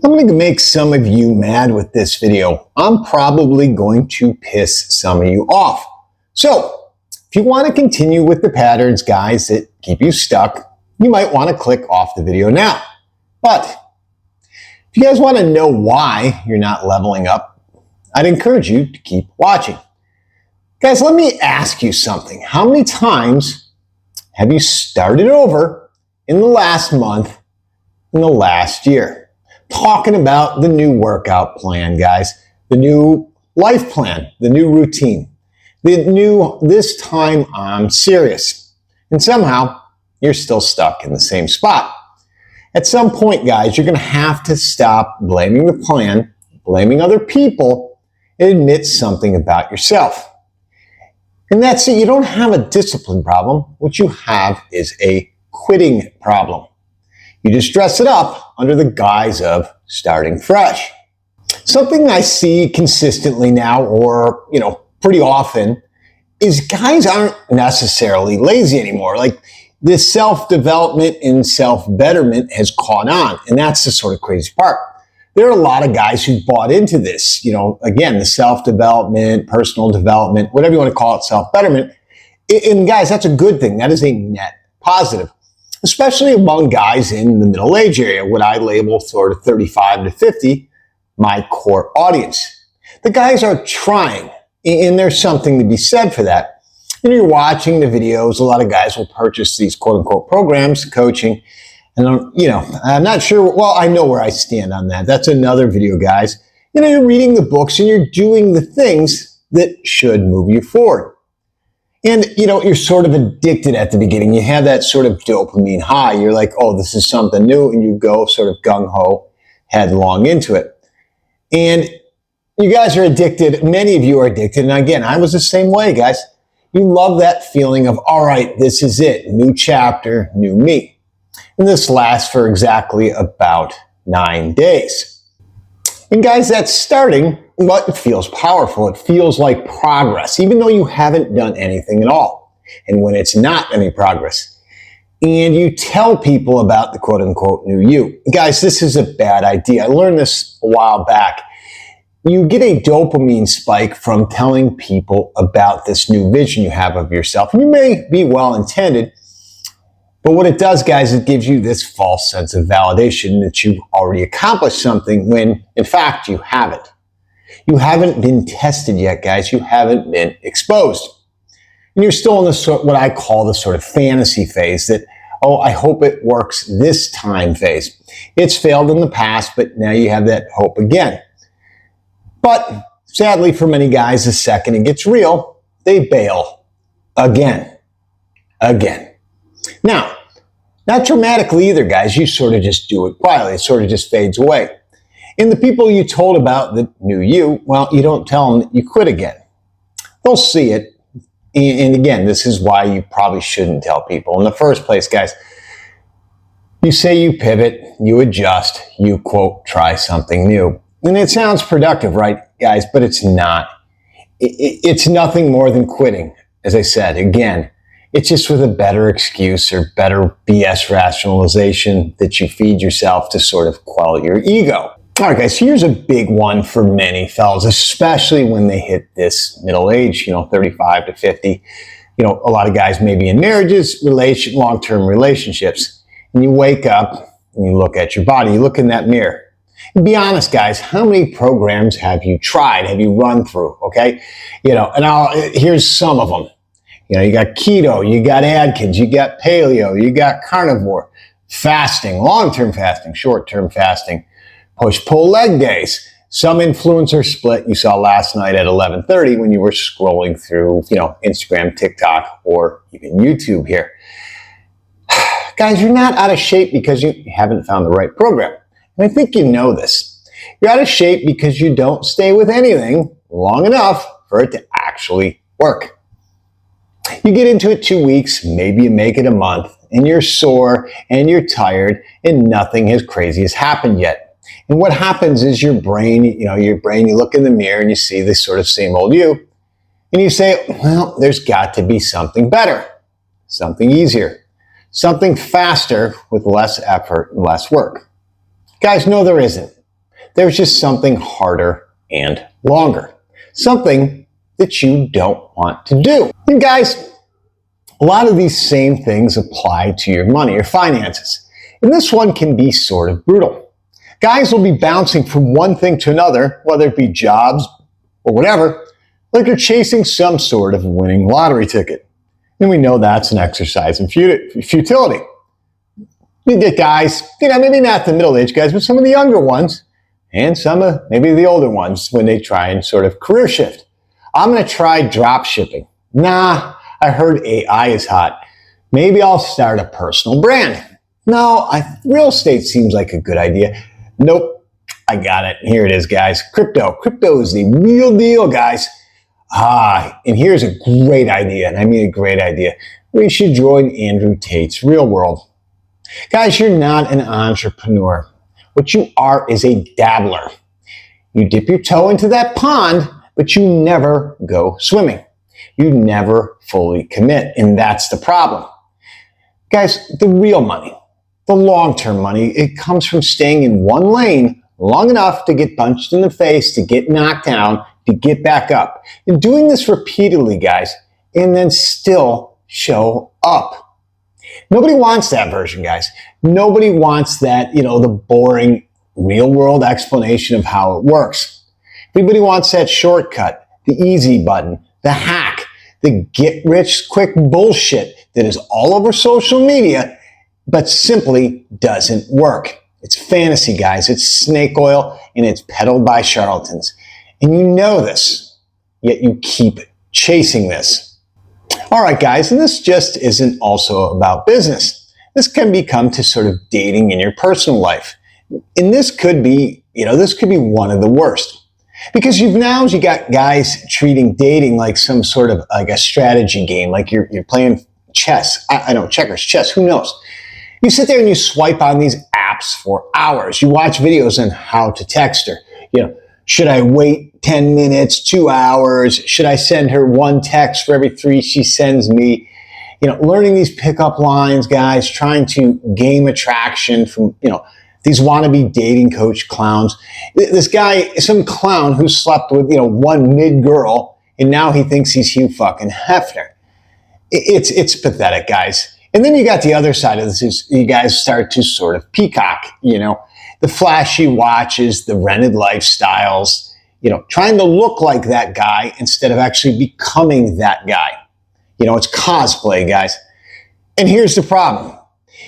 I'm going to make some of you mad with this video. I'm probably going to piss some of you off. So, if you want to continue with the patterns, guys, that keep you stuck, you might want to click off the video now. But, if you guys want to know why you're not leveling up, I'd encourage you to keep watching. Guys, let me ask you something. How many times have you started over in the last month, in the last year? Talking about the new workout plan, guys, the new life plan, the new routine, the new, this time I'm serious. And somehow you're still stuck in the same spot. At some point, guys, you're going to have to stop blaming the plan, blaming other people, and admit something about yourself. And that's it. You don't have a discipline problem. What you have is a quitting problem. You just dress it up under the guise of starting fresh. Something I see consistently now, or, pretty often, is guys aren't necessarily lazy anymore. Like, this self-development and self-betterment has caught on, and that's the sort of crazy part. There are a lot of guys who bought into this, again, the self-development, personal development, whatever you want to call it, self-betterment. And guys, that's a good thing. That is a net positive. Especially among guys in the middle age area, what I label sort of 35 to 50, my core audience. The guys are trying, and there's something to be said for that. And you're watching the videos, a lot of guys will purchase these quote-unquote programs, coaching, and I'm not sure, well, I know where I stand on that. That's another video, guys. You're reading the books and you're doing the things that should move you forward. And, you're sort of addicted at the beginning. You have that sort of dopamine high. You're like, oh, this is something new. And you go sort of gung-ho, headlong into it. And you guys are addicted. Many of you are addicted. And again, I was the same way, guys. You love that feeling of, all right, this is it. New chapter, new me. And this lasts for exactly about 9 days. And guys, that's starting, but it feels powerful. It feels like progress, even though you haven't done anything at all. And when it's not any progress, and you tell people about the quote-unquote new you. Guys, this is a bad idea. I learned this a while back. You get a dopamine spike from telling people about this new vision you have of yourself. And you may be well-intended, but what it does, guys, it gives you this false sense of validation that you've already accomplished something when, in fact, you haven't. You haven't been tested yet, guys. You haven't been exposed. And you're still in the what I call the sort of fantasy phase that, oh, I hope it works this time phase. It's failed in the past, but now you have that hope again. But sadly for many guys, the second it gets real, they bail again. Now, not dramatically either, guys. You sort of just do it quietly. It sort of just fades away. And the people you told about the new you, well, you don't tell them that you quit again. They'll see it. And again, this is why you probably shouldn't tell people. In the first place, guys, you say you pivot, you adjust, you, quote, try something new. And it sounds productive, right, guys? But it's not. It's nothing more than quitting. As I said, again, it's just with a better excuse or better BS rationalization that you feed yourself to sort of quell your ego. All right, guys, here's a big one for many fellas, especially when they hit this middle age, 35 to 50. A lot of guys may be in marriages, long-term relationships, and you wake up and you look at your body, you look in that mirror. And be honest, guys, how many programs have you tried, have you run through, okay? Here's some of them. You got keto, you got Atkins, you got paleo, you got carnivore, fasting, long-term fasting, short-term fasting, push-pull leg days. Some influencer split you saw last night at 11:30 when you were scrolling through, Instagram, TikTok, or even YouTube here. Guys, you're not out of shape because you haven't found the right program. And I think you know this. You're out of shape because you don't stay with anything long enough for it to actually work. You get into it 2 weeks, maybe you make it a month, and you're sore and you're tired and nothing as crazy has happened yet. And what happens is your brain, you look in the mirror and you see this sort of same old you, and you say, well, there's got to be something better, something easier, something faster with less effort and less work. Guys, no, there isn't. There's just something harder and longer. Something that you don't want to do. And guys, a lot of these same things apply to your money or finances. And this one can be sort of brutal. Guys will be bouncing from one thing to another, whether it be jobs or whatever, like they're chasing some sort of winning lottery ticket. And we know that's an exercise in futility. You get guys, maybe not the middle-aged guys, but some of the younger ones, and some of maybe the older ones when they try and sort of career shift. I'm going to try drop shipping. Nah, I heard AI is hot. Maybe I'll start a personal brand. No, real estate seems like a good idea. Nope, I got it. Here it is, guys. Crypto. Crypto is the real deal, guys. And here's a great idea, and I mean a great idea. We should join Andrew Tate's Real World. Guys, you're not an entrepreneur. What you are is a dabbler. You dip your toe into that pond, but you never go swimming. You never fully commit, and that's the problem. Guys, the real money, the long-term money, it comes from staying in one lane long enough to get punched in the face, to get knocked down, to get back up. And doing this repeatedly, guys, and then still show up. Nobody wants that version, guys. Nobody wants that, the boring real-world explanation of how it works. Everybody wants that shortcut, the easy button, the hack, the get-rich-quick bullshit that is all over social media, but simply doesn't work. It's fantasy, guys. It's snake oil, and it's peddled by charlatans. And you know this, yet you keep chasing this. All right, guys, and this just isn't also about business. This can become to sort of dating in your personal life. And this could be, one of the worst. Because you got guys treating dating like some sort of like a strategy game, like you're playing chess. I don't checkers, chess, who knows? You sit there and you swipe on these apps for hours. You watch videos on how to text her. Should I wait 10 minutes, 2 hours? Should I send her one text for every 3 she sends me? Learning these pickup lines, guys, trying to game attraction from, these wannabe dating coach clowns. This guy, some clown who slept with, one mid girl, and now he thinks he's Hugh fucking Hefner. It's pathetic, guys. And then you got the other side of this is you guys start to sort of peacock, the flashy watches, the rented lifestyles, trying to look like that guy instead of actually becoming that guy. It's cosplay, guys. And here's the problem.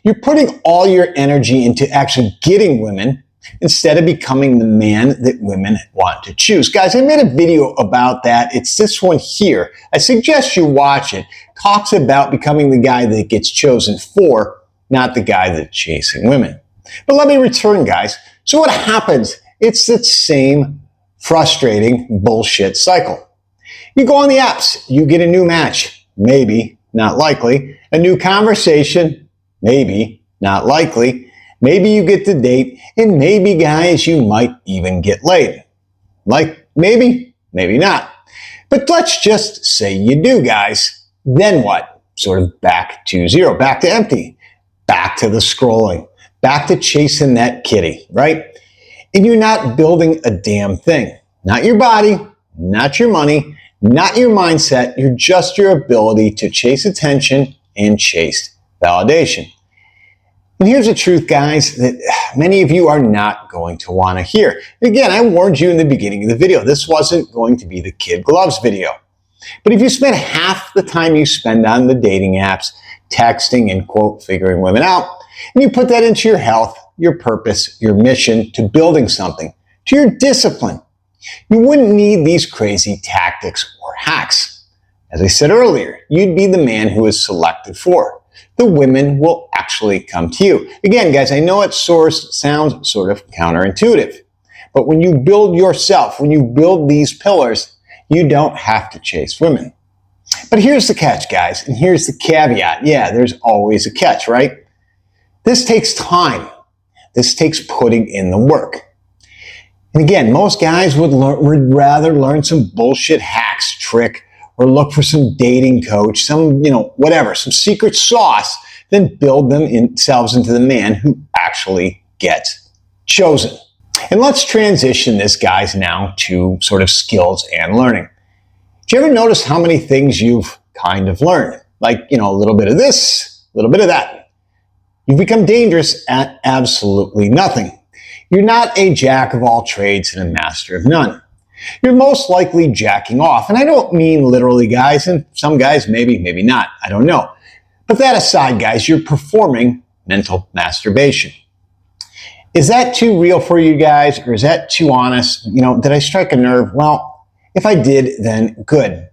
You're putting all your energy into actually getting women instead of becoming the man that women want to choose. Guys, I made a video about that. It's this one here. I suggest you watch it. Talks about becoming the guy that gets chosen for, not the guy that's chasing women. But let me return, guys. So what happens? It's the same frustrating bullshit cycle. You go on the apps, you get a new match, maybe, not likely, a new conversation, maybe, not likely, maybe you get the date, and maybe, guys, you might even get laid. Like, maybe, maybe not. But let's just say you do, guys. Then what? Sort of back to zero, back to empty, back to the scrolling, back to chasing that kitty, right? And you're not building a damn thing. Not your body, not your money, not your mindset. You're just your ability to chase attention and chase validation. And here's the truth, guys, that many of you are not going to want to hear. Again, I warned you in the beginning of the video, this wasn't going to be the kid gloves video. But if you spend half the time you spend on the dating apps, texting and, quote, figuring women out, and you put that into your health, your purpose, your mission, to building something, to your discipline, you wouldn't need these crazy tactics or hacks. As I said earlier, you'd be the man who is selected for. The women will actually come to you. Again, guys, I know it sounds sort of counterintuitive, but when you build yourself, when you build these pillars, you don't have to chase women. But here's the catch, guys, and here's the caveat. Yeah, there's always a catch, right? This takes time. This takes putting in the work. And again, most guys would rather learn some bullshit hacks, trick, or look for some dating coach, some, whatever, some secret sauce, than build themselves into the man who actually gets chosen. And let's transition this, guys, now to sort of skills and learning. Do you ever notice how many things you've kind of learned? Like, a little bit of this, a little bit of that. You've become dangerous at absolutely nothing. You're not a jack of all trades and a master of none. You're most likely jacking off. And I don't mean literally, guys, and some guys maybe not. I don't know. But that aside, guys, you're performing mental masturbation. Is that too real for you guys, or is that too honest? Did I strike a nerve? Well, if I did, then good.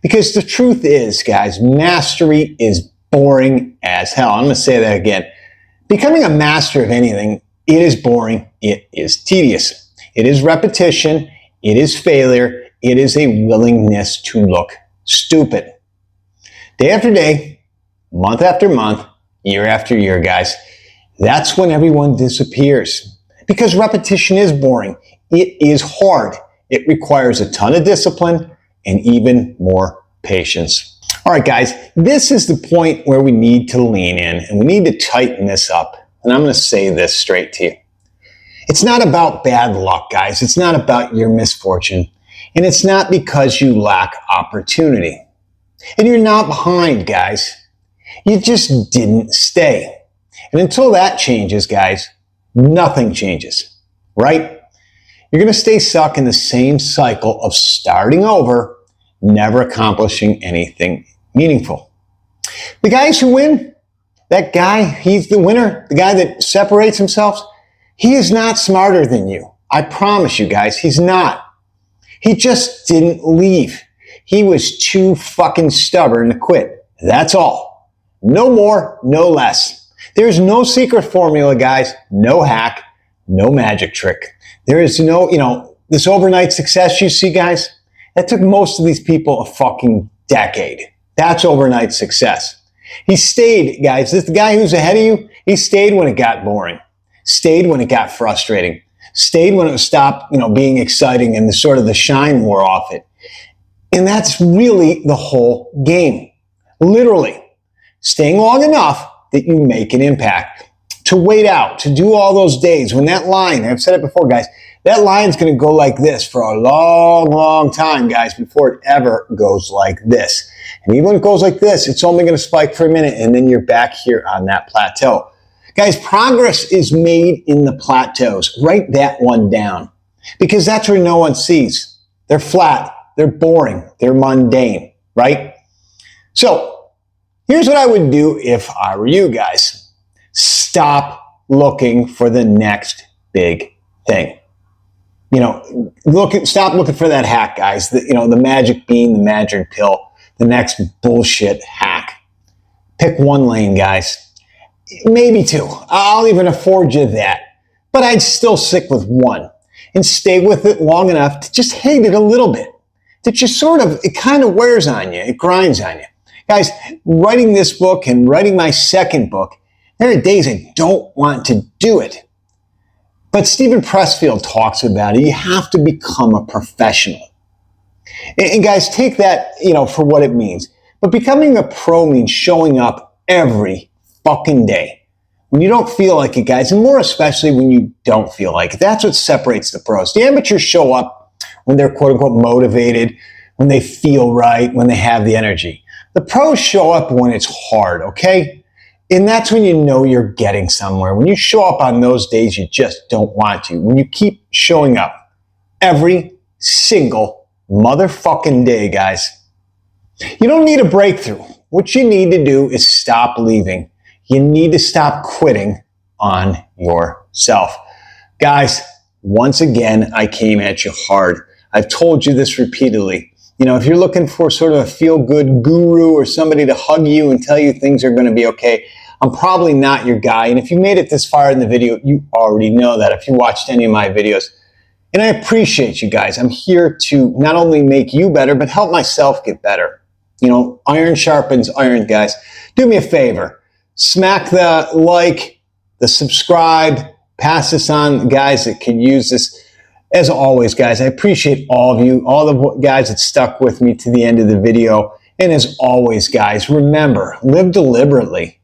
Because the truth is, guys, mastery is boring as hell. I'm going to say that again. Becoming a master of anything, it is boring. It is tedious. It is repetition. It is failure. It is a willingness to look stupid. Day after day, month after month, year after year, guys. That's when everyone disappears. Because repetition is boring. It is hard. It requires a ton of discipline and even more patience. All right, guys, this is the point where we need to lean in and we need to tighten this up. And I'm going to say this straight to you. It's not about bad luck, guys. It's not about your misfortune. And it's not because you lack opportunity. And you're not behind, guys. You just didn't stay. And until that changes, guys, nothing changes, right? You're going to stay stuck in the same cycle of starting over, never accomplishing anything meaningful. The guys who win, that guy, he's the winner, the guy that separates himself, he is not smarter than you. I promise you, guys, he's not. He just didn't leave. He was too fucking stubborn to quit. That's all. No more, no less. There's no secret formula, guys. No hack, no magic trick. There is no, this overnight success you see, guys, that took most of these people a fucking decade. That's overnight success. He stayed, guys. This the guy who's ahead of you, he stayed when it got boring. Stayed when it got frustrating. Stayed when it stopped, being exciting and the shine wore off it. And that's really the whole game. Literally. Staying long enough that you make an impact. To wait out, to do all those days when that line, I've said it before, guys, that line's going to go like this for a long, long time, guys, before it ever goes like this. And even when it goes like this, it's only going to spike for a minute, and then you're back here on that plateau. Guys, progress is made in the plateaus. Write that one down, because that's where no one sees. They're flat, they're boring, they're mundane, right? So, here's what I would do if I were you guys. Stop looking for the next big thing. Stop looking for that hack, guys. The magic bean, the magic pill, the next bullshit hack. Pick one lane, guys. Maybe two. I'll even afford you that. But I'd still stick with one and stay with it long enough to just hate it a little bit. That just it kind of wears on you. It grinds on you. Guys, writing this book and writing my second book, there are days I don't want to do it. But Stephen Pressfield talks about it. You have to become a professional. And guys, take that, for what it means. But becoming a pro means showing up every fucking day. When you don't feel like it, guys, and more especially when you don't feel like it. That's what separates the pros. The amateurs show up when they're quote unquote motivated, when they feel right, when they have the energy. The pros show up when it's hard, okay? And that's when you know you're getting somewhere. When you show up on those days you just don't want to. When you keep showing up every single motherfucking day, guys. You don't need a breakthrough. What you need to do is stop leaving. You need to stop quitting on yourself. Guys, once again, I came at you hard. I've told you this repeatedly. If you're looking for sort of a feel-good guru or somebody to hug you and tell you things are going to be okay, I'm probably not your guy. And if you made it this far in the video, you already know that if you watched any of my videos. And I appreciate you guys. I'm here to not only make you better, but help myself get better. Iron sharpens iron, guys. Do me a favor. Smack the like, the subscribe, pass this on guys that can use this. As always, guys, I appreciate all of you, all the guys that stuck with me to the end of the video. And as always, guys, remember, live deliberately.